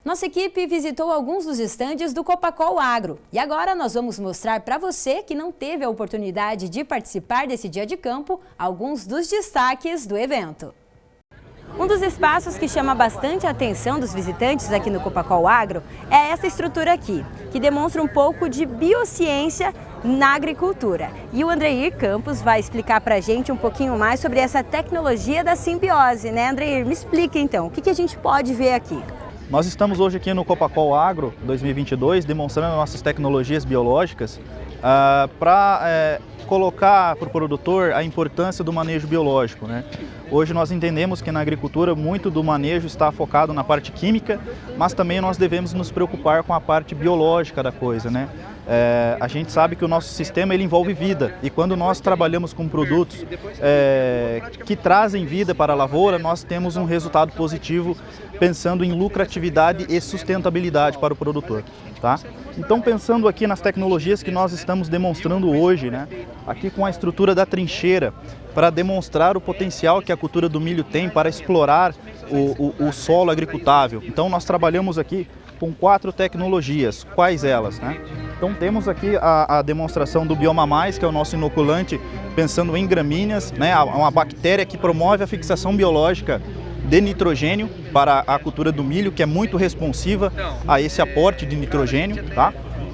Nossa equipe visitou alguns dos estandes do Copacol Agro e agora nós vamos mostrar para você que não teve a oportunidade de participar desse dia de campo alguns dos destaques do evento. Um dos espaços que chama bastante a atenção dos visitantes aqui no Copacol Agro é essa estrutura aqui, que demonstra um pouco de biociência na agricultura. E o Andreir Campos vai explicar para a gente um pouquinho mais sobre essa tecnologia da simbiose, né, Andreir? Me explica então, o que a gente pode ver aqui? Nós estamos hoje aqui no Copacol Agro 2022 demonstrando nossas tecnologias biológicas para colocar para o produtor a importância do manejo biológico, né? Hoje nós entendemos que na agricultura muito do manejo está focado na parte química, mas também nós devemos nos preocupar com a parte biológica da coisa, né? A gente sabe que o nosso sistema ele envolve vida e quando nós trabalhamos com produtos que trazem vida para a lavoura, nós temos um resultado positivo pensando em lucratividade e sustentabilidade para o produtor, tá? Então pensando aqui nas tecnologias que nós estamos demonstrando hoje, né? Aqui com a estrutura da trincheira, para demonstrar o potencial que a cultura do milho tem para explorar o solo agricultável. Então nós trabalhamos aqui com 4 tecnologias. Quais elas, né? Então temos aqui a demonstração do Bioma Mais, que é o nosso inoculante pensando em gramíneas, né? Uma bactéria que promove a fixação biológica de nitrogênio para a cultura do milho, que é muito responsiva a esse aporte de nitrogênio, tá?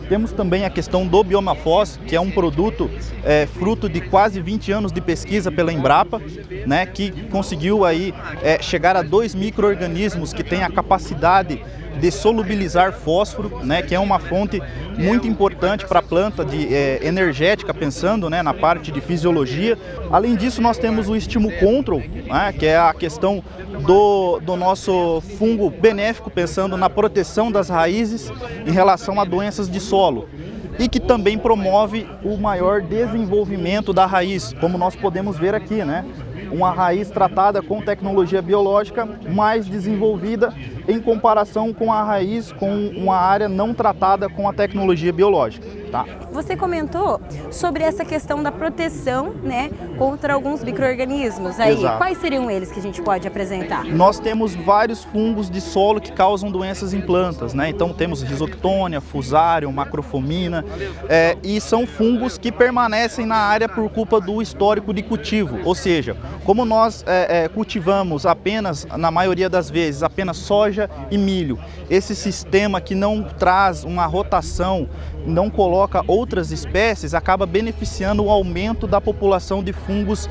Temos também a questão do Bioma Fós, que é um produto fruto de quase 20 anos de pesquisa pela Embrapa, né, que conseguiu aí chegar a 2 micro-organismos que têm a capacidade de solubilizar fósforo, né, que é uma fonte muito importante para a planta energética, pensando, né, na parte de fisiologia. Além disso, nós temos o Estimo Control, né, que é a questão do nosso fungo benéfico, pensando na proteção das raízes em relação a doenças de solo. E que também promove o maior desenvolvimento da raiz, como nós podemos ver aqui, né? Uma raiz tratada com tecnologia biológica mais desenvolvida em comparação com a raiz com uma área não tratada com a tecnologia biológica, tá? Você comentou sobre essa questão da proteção, né, contra alguns micro-organismos aí. Exato. Quais seriam eles que a gente pode apresentar? Nós temos vários fungos de solo que causam doenças em plantas, né? Então temos Rhizoctonia, Fusarium, Macrofomina, e são fungos que permanecem na área por culpa do histórico de cultivo, ou seja, como nós cultivamos apenas, na maioria das vezes, apenas soja e milho, esse sistema que não traz uma rotação, não coloca outras espécies, acaba beneficiando o aumento da população de fungos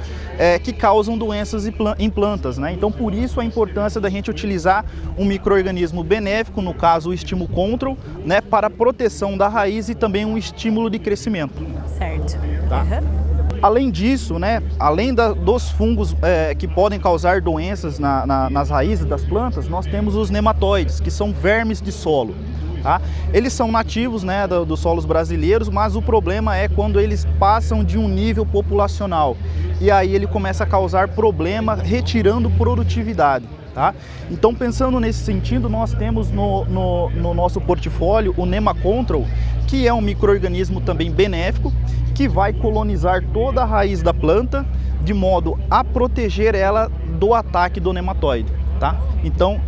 que causam doenças em plantas, né? Então por isso a importância da gente utilizar um micro-organismo benéfico, no caso o Estimo Control, né, para a proteção da raiz e também um estímulo de crescimento. Certo. Tá? Uhum. Além disso, né, além dos fungos que podem causar doenças nas raízes das plantas, nós temos os nematóides, que são vermes de solo. Tá? Eles são nativos, né, dos solos brasileiros, mas o problema é quando eles passam de um nível populacional. E aí ele começa a causar problema, retirando produtividade. Tá? Então, pensando nesse sentido, nós temos no nosso portfólio o Nema Control, que é um micro-organismo também benéfico, que vai colonizar toda a raiz da planta, de modo a proteger ela do ataque do nematóide. Tá? Então,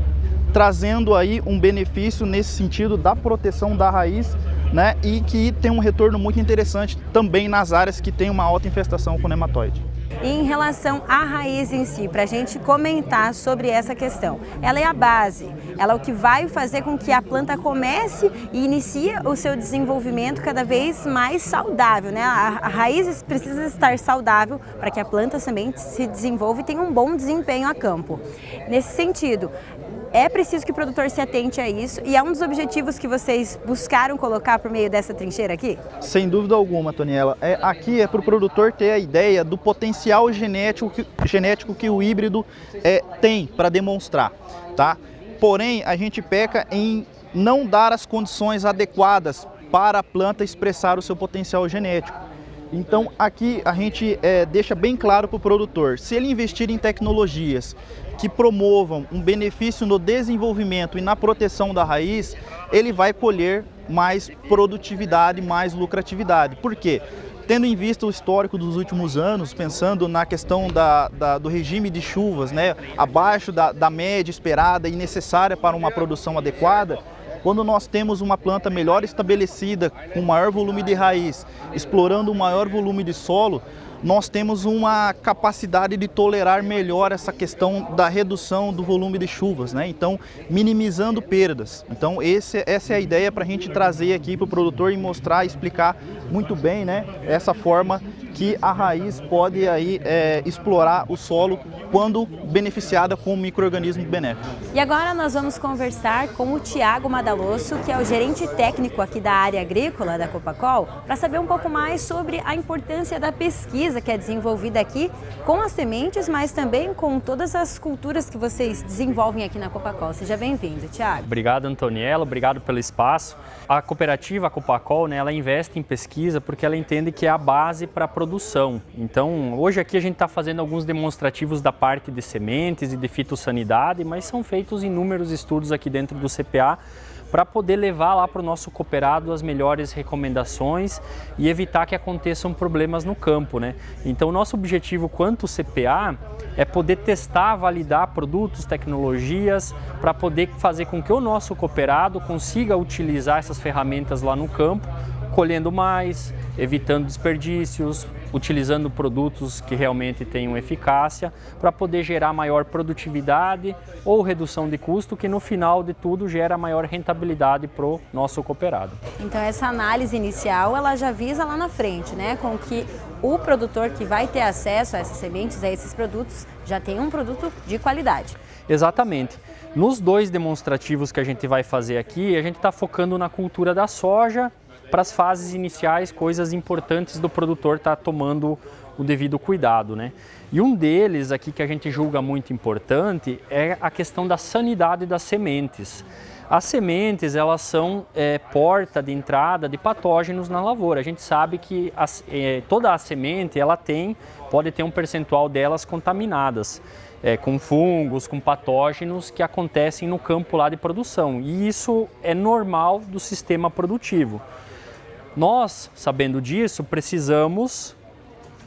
trazendo aí um benefício nesse sentido da proteção da raiz, né, e que tem um retorno muito interessante também nas áreas que tem uma alta infestação com nematóide. E em relação à raiz em si, para a gente comentar sobre essa questão, ela é a base, ela é o que vai fazer com que a planta comece e inicie o seu desenvolvimento cada vez mais saudável, né? A raiz precisa estar saudável para que a planta também se desenvolva e tenha um bom desempenho a campo. Nesse sentido, é preciso que o produtor se atente a isso e é um dos objetivos que vocês buscaram colocar por meio dessa trincheira aqui? Sem dúvida alguma, Toniela. Aqui é para o produtor ter a ideia do potencial genético que o híbrido tem para demonstrar, tá? Porém, a gente peca em não dar as condições adequadas para a planta expressar o seu potencial genético. Então aqui a gente deixa bem claro para o produtor, se ele investir em tecnologias que promovam um benefício no desenvolvimento e na proteção da raiz, ele vai colher mais produtividade, mais lucratividade. Por quê? Tendo em vista o histórico dos últimos anos, pensando na questão do regime de chuvas, né, abaixo da média esperada e necessária para uma produção adequada, quando nós temos uma planta melhor estabelecida, com maior volume de raiz, explorando um maior volume de solo, nós temos uma capacidade de tolerar melhor essa questão da redução do volume de chuvas, né? Então, minimizando perdas. Então, essa é a ideia para a gente trazer aqui para o produtor e mostrar e explicar muito bem, né, essa forma que a raiz pode aí, explorar o solo quando beneficiada com um micro-organismo benéfico. E agora nós vamos conversar com o Thiago Madalosso, que é o gerente técnico aqui da área agrícola da Copacol, para saber um pouco mais sobre a importância da pesquisa que é desenvolvida aqui com as sementes, mas também com todas as culturas que vocês desenvolvem aqui na Copacol. Seja bem-vindo, Thiago. Obrigado, Antoniela, obrigado pelo espaço. A cooperativa Copacol, né, ela investe em pesquisa porque ela entende que é a base para a produção. Então, hoje aqui a gente está fazendo alguns demonstrativos da parte de sementes e de fitossanidade, mas são feitos inúmeros estudos aqui dentro do CPA para poder levar lá para o nosso cooperado as melhores recomendações e evitar que aconteçam problemas no campo, né? Então, nosso objetivo quanto CPA é poder testar, validar produtos, tecnologias, para poder fazer com que o nosso cooperado consiga utilizar essas ferramentas lá no campo, colhendo mais, evitando desperdícios, utilizando produtos que realmente tenham eficácia para poder gerar maior produtividade ou redução de custo, que no final de tudo gera maior rentabilidade para o nosso cooperado. Então essa análise inicial ela já visa lá na frente, né, com que o produtor que vai ter acesso a essas sementes, a esses produtos, já tenha um produto de qualidade. Exatamente. Nos dois demonstrativos que a gente vai fazer aqui, a gente está focando na cultura da soja, para as fases iniciais, coisas importantes do produtor estar tomando o devido cuidado, né? E um deles aqui que a gente julga muito importante é a questão da sanidade das sementes. As sementes, elas são porta de entrada de patógenos na lavoura. A gente sabe que toda a semente ela pode ter um percentual delas contaminadas, com fungos, com patógenos que acontecem no campo lá de produção. E isso é normal do sistema produtivo. Nós, sabendo disso, precisamos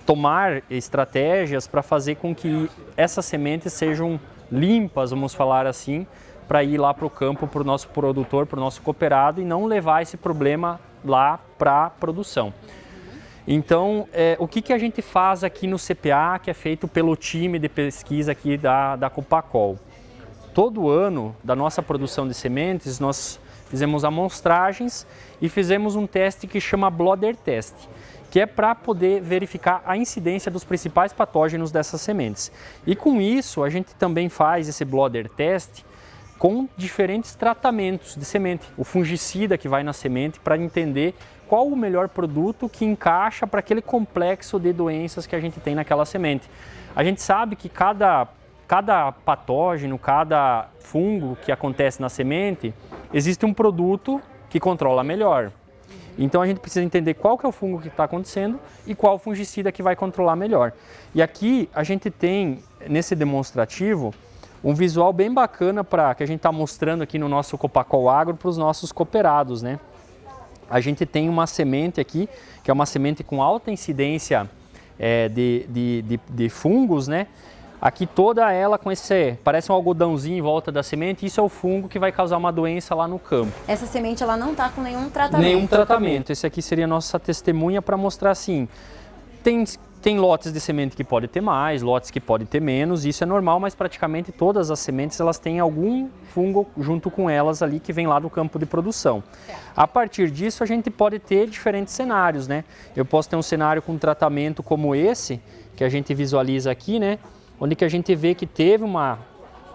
tomar estratégias para fazer com que essas sementes sejam limpas, vamos falar assim, para ir lá para o campo, para o nosso produtor, para o nosso cooperado e não levar esse problema lá para a produção. Então, o que a gente faz aqui no CPA, que é feito pelo time de pesquisa aqui da Copacol? Todo ano, da nossa produção de sementes, nós fizemos amostragens e fizemos um teste que chama Bloder Test, que é para poder verificar a incidência dos principais patógenos dessas sementes. E com isso, a gente também faz esse Bloder Test com diferentes tratamentos de semente. O fungicida que vai na semente para entender qual o melhor produto que encaixa para aquele complexo de doenças que a gente tem naquela semente. A gente sabe que cada patógeno, cada fungo que acontece na semente, existe um produto que controla melhor. Então a gente precisa entender qual que é o fungo que está acontecendo e qual o fungicida que vai controlar melhor. E aqui a gente tem, nesse demonstrativo, um visual bem bacana que a gente está mostrando aqui no nosso Copacol Agro para os nossos cooperados, né? A gente tem uma semente aqui, que é uma semente com alta incidência de fungos, né? Aqui toda ela com parece um algodãozinho em volta da semente, isso é o fungo que vai causar uma doença lá no campo. Essa semente ela não está com nenhum tratamento? Nenhum tratamento. Esse aqui seria a nossa testemunha para mostrar assim, tem lotes de semente que pode ter mais, lotes que pode ter menos, isso é normal, mas praticamente todas as sementes elas têm algum fungo junto com elas ali que vem lá do campo de produção. A partir disso a gente pode ter diferentes cenários, né? Eu posso ter um cenário com tratamento como esse, que a gente visualiza aqui, né? Onde que a gente vê que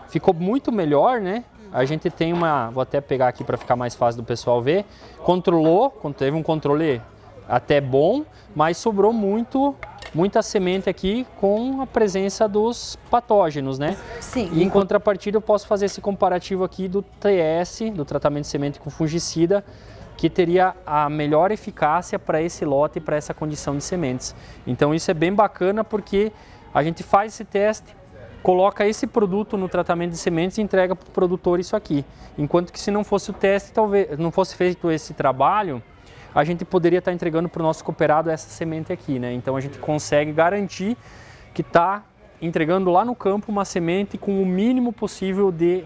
ficou muito melhor, né? A gente tem vou até pegar aqui para ficar mais fácil do pessoal ver, teve um controle até bom, mas sobrou muita semente aqui com a presença dos patógenos, né? Sim. E em contrapartida eu posso fazer esse comparativo aqui do TS, do tratamento de semente com fungicida, que teria a melhor eficácia para esse lote e para essa condição de sementes. Então isso é bem bacana porque a gente faz esse teste, coloca esse produto no tratamento de sementes e entrega para o produtor isso aqui. Enquanto que se não fosse o teste, talvez não fosse feito esse trabalho, a gente poderia estar entregando para o nosso cooperado essa semente aqui, né? Então a gente consegue garantir que está entregando lá no campo uma semente com o mínimo possível de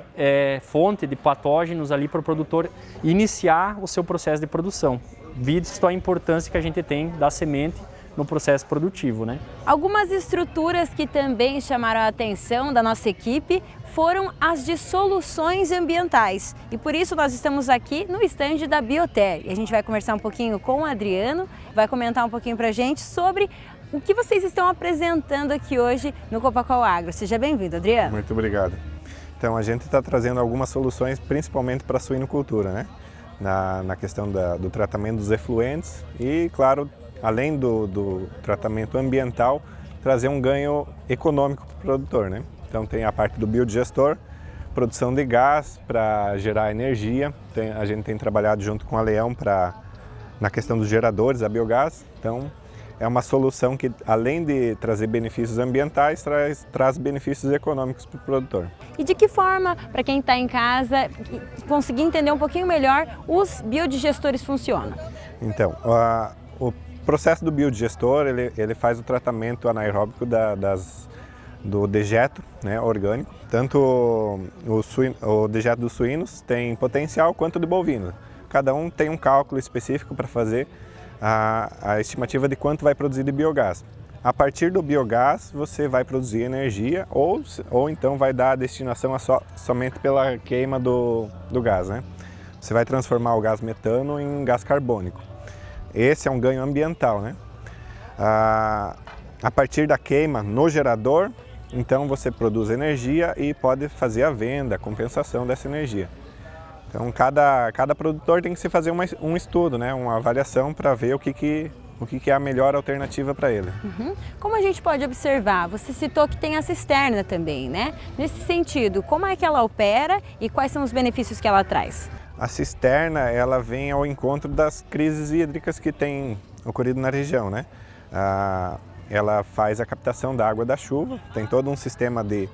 fonte de patógenos ali para o produtor iniciar o seu processo de produção, visto a importância que a gente tem da semente no processo produtivo, né? Algumas estruturas que também chamaram a atenção da nossa equipe foram as de soluções ambientais. E por isso nós estamos aqui no estande da Bioter. E a gente vai conversar um pouquinho com o Adriano, vai comentar um pouquinho para a gente sobre o que vocês estão apresentando aqui hoje no Copacol Agro. Seja bem-vindo, Adriano. Muito obrigado. Então, a gente está trazendo algumas soluções, principalmente para a suinocultura, né? Na questão do tratamento dos efluentes e, claro, além do tratamento ambiental, trazer um ganho econômico para o produtor, né? Então tem a parte do biodigestor, produção de gás para gerar energia. A gente tem trabalhado junto com a Leão na questão dos geradores, a biogás. Então é uma solução que, além de trazer benefícios ambientais, traz benefícios econômicos para o produtor. E de que forma, para quem está em casa, conseguir entender um pouquinho melhor, os biodigestores funcionam? Então, o processo do biodigestor, ele faz o tratamento anaeróbico do dejeto, né, orgânico. Tanto o dejeto dos suínos tem potencial quanto do bovino. Cada um tem um cálculo específico para fazer a estimativa de quanto vai produzir de biogás. A partir do biogás, você vai produzir energia ou então vai dar a destinação somente pela queima do gás, né? Você vai transformar o gás metano em gás carbônico. Esse é um ganho ambiental, né? A partir da queima no gerador, então você produz energia e pode fazer a venda, a compensação dessa energia. Então cada produtor tem que se fazer um estudo, né? Uma avaliação para ver o que é a melhor alternativa para ele. Uhum. Como a gente pode observar, você citou que tem a cisterna também, né? Nesse sentido, como é que ela opera e quais são os benefícios que ela traz? A cisterna, ela vem ao encontro das crises hídricas que têm ocorrido na região, né? Ela faz a captação da água da chuva, tem todo um sistema de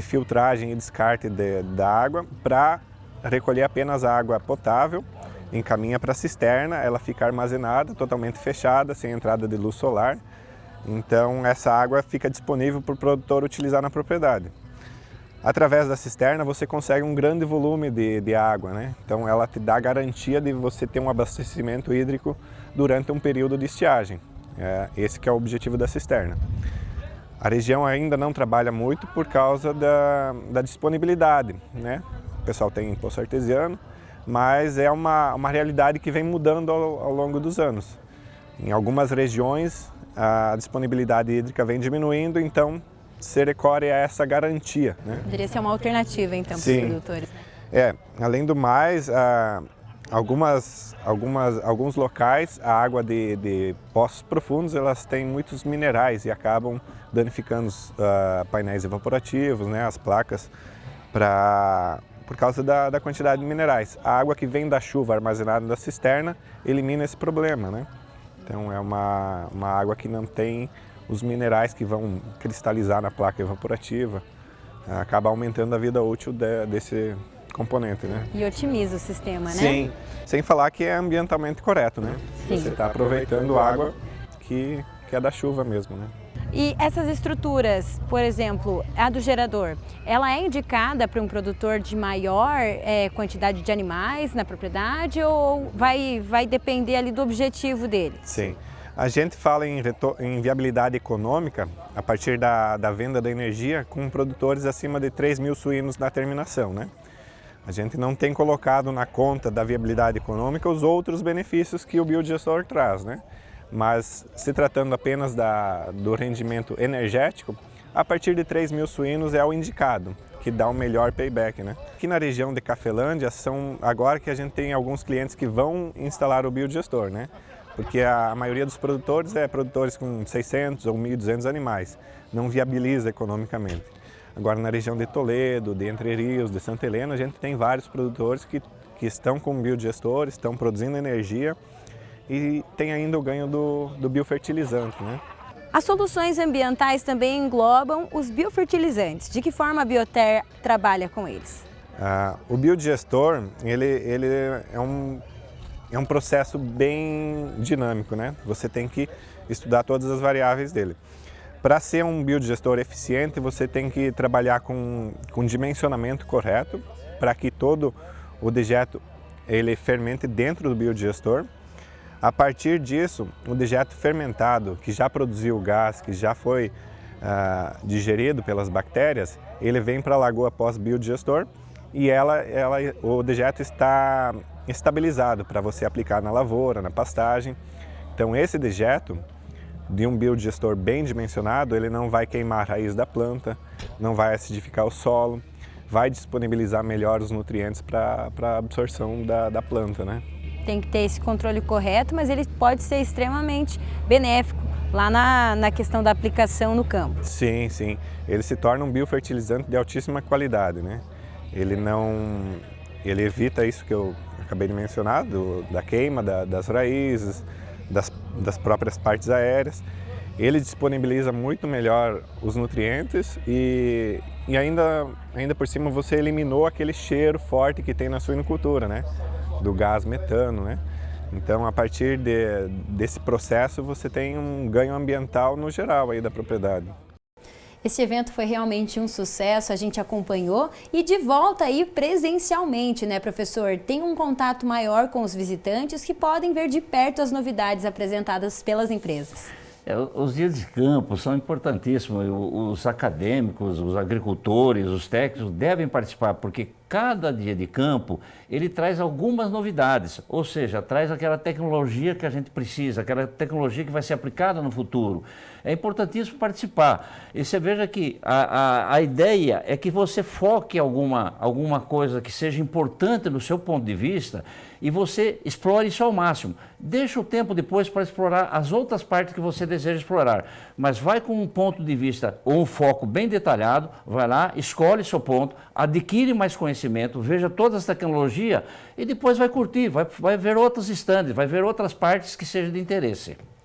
filtragem e descarte da água para recolher apenas a água potável, encaminha para a cisterna, ela fica armazenada, totalmente fechada, sem entrada de luz solar. Então essa água fica disponível para o produtor utilizar na propriedade. Através da cisterna você consegue um grande volume de água, né? Então ela te dá a garantia de você ter um abastecimento hídrico durante um período de estiagem. Esse que é o objetivo da cisterna. A região ainda não trabalha muito por causa da disponibilidade, né? O pessoal tem poço artesiano, mas é uma realidade que vem mudando ao longo dos anos. Em algumas regiões a disponibilidade hídrica vem diminuindo, então Serecore é essa garantia, né? Poderia ser uma alternativa então para os produtores. Além do mais, alguns locais, a água de poços profundos, elas têm muitos minerais e acabam danificando os painéis evaporativos, né, as placas, por causa da quantidade de minerais. A água que vem da chuva armazenada na cisterna elimina esse problema, né? Então é uma água que não tem os minerais que vão cristalizar na placa evaporativa, acaba aumentando a vida útil desse componente, né? E otimiza o sistema, né? Sim, sem falar que é ambientalmente correto, né? Sim. Você está aproveitando água que é da chuva mesmo, né? E essas estruturas, por exemplo, a do gerador, ela é indicada para um produtor de maior quantidade de animais na propriedade ou vai depender ali do objetivo dele? Sim. A gente fala em viabilidade econômica a partir da venda da energia com produtores acima de 3.000 suínos na terminação, né? A gente não tem colocado na conta da viabilidade econômica os outros benefícios que o biodigestor traz, né? Mas se tratando apenas do rendimento energético, a partir de 3.000 suínos é o indicado, que dá um melhor payback, né? Aqui na região de Cafelândia, agora que a gente tem alguns clientes que vão instalar o biodigestor, né? Porque a maioria dos produtores é produtores com 600 ou 1.200 animais, não viabiliza economicamente. Agora na região de Toledo, de Entre Rios, de Santa Helena, a gente tem vários produtores que estão com biodigestores, estão produzindo energia e tem ainda o ganho do biofertilizante, né? As soluções ambientais também englobam os biofertilizantes. De que forma a Bioter trabalha com eles? O biodigestor, ele é é um processo bem dinâmico, né? Você tem que estudar todas as variáveis dele. Para ser um biodigestor eficiente, você tem que trabalhar com dimensionamento correto, para que todo o dejeto ele fermente dentro do biodigestor. A partir disso, o dejeto fermentado, que já produziu o gás, que já foi digerido pelas bactérias, ele vem para a lagoa pós-biodigestor e o dejeto está estabilizado para você aplicar na lavoura, na pastagem. Então esse dejeto de um biodigestor bem dimensionado, ele não vai queimar a raiz da planta, não vai acidificar o solo, vai disponibilizar melhor os nutrientes para a absorção da planta, né? Tem que ter esse controle correto, mas ele pode ser extremamente benéfico lá na questão da aplicação no campo. Sim, sim. Ele se torna um biofertilizante de altíssima qualidade, né? Ele evita isso que eu acabei de mencionar, da queima das raízes, das próprias partes aéreas. Ele disponibiliza muito melhor os nutrientes e ainda por cima você eliminou aquele cheiro forte que tem na suinocultura, né? Do gás metano, né? Então, a partir desse processo, você tem um ganho ambiental no geral aí da propriedade. Esse evento foi realmente um sucesso, a gente acompanhou e de volta aí presencialmente, né, professor? Tem um contato maior com os visitantes que podem ver de perto as novidades apresentadas pelas empresas. Os dias de campo são importantíssimos, os acadêmicos, os agricultores, os técnicos devem participar, porque cada dia de campo ele traz algumas novidades, ou seja, traz aquela tecnologia que a gente precisa, aquela tecnologia que vai ser aplicada no futuro. É importantíssimo participar. E você veja que a ideia é que você foque alguma coisa que seja importante do seu ponto de vista e você explore isso ao máximo. Deixa o tempo depois para explorar as outras partes que você deseja explorar, mas vai com um ponto de vista ou um foco bem detalhado, vai lá, escolhe seu ponto, adquire mais conhecimento, veja todas as tecnologias e depois vai curtir, vai ver outros estandes, vai ver outras partes que sejam de interesse.